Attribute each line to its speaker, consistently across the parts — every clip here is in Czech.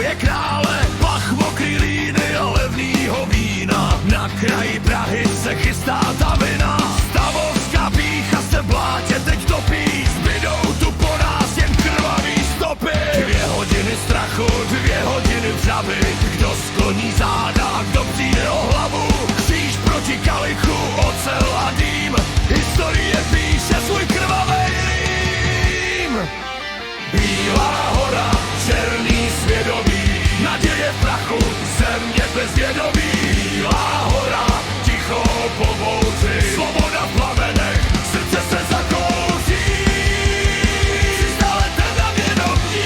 Speaker 1: svoje krále, pach mokrý líny a levnýho vína. Na kraji Prahy se chystá ta vina, stavovská pýcha se v blátě teď topí, zbydou tu po nás jen krvavý stopy. 2 hodiny strachu, 2 hodiny vřavy, kdo skloní záda a kdo přijde o hlavu. Kříž proti kalichu, ocel a dým, historie píše svůj krvavej rým. Bílá hora, černý svědomí, naděje v prachu, země bez vědomí. Bílá hora, ticho po bouři, svoboda v plamenech, srdce se zakouří. 300 let na vědomí.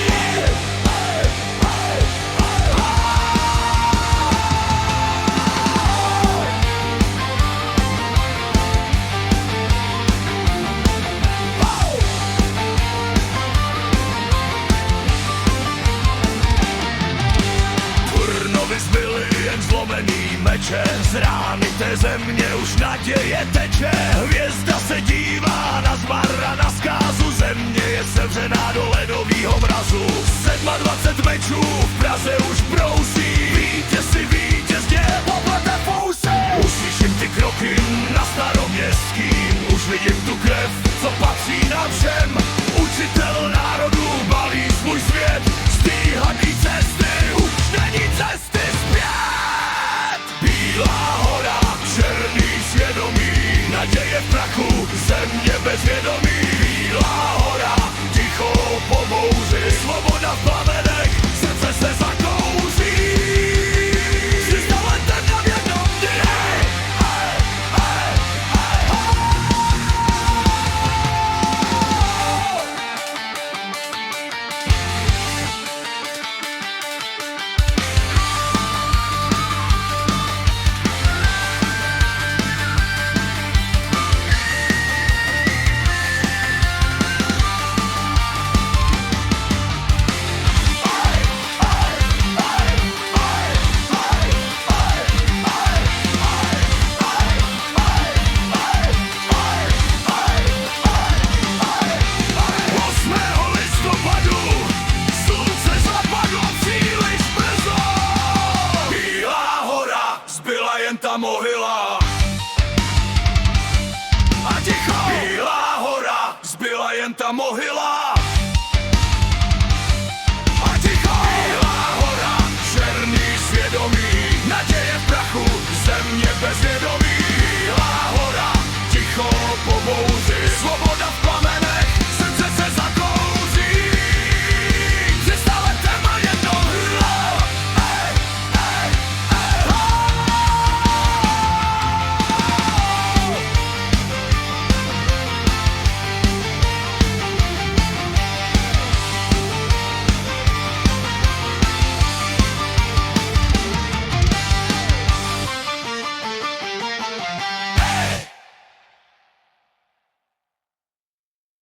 Speaker 1: Turnovy zbyly jen zlomený meče, z rány té země už naděje teče. Hvězda se dívá na zmar a na zkázu, země je sevřená do ledovýho mrazu. 27 mečů v Praze už brousí, vítězi vítězně poplete fousy. Už slyším ty kroky na Staroměstským, už vidím tu krev, co patří nám všem. Učitel národů balí svůj svět, zdýhaný cesty, už není cesty zpět. Bílá hora, černý svědomí, naděje v prachu, země bez vědomí. Bílá hora, ticho po bouři, svoboda v plamenech, srdce se zakouří. 300 let na vědomí. Ta mohyla a ticho. Bílá hora, zbyla jen ta mohyla.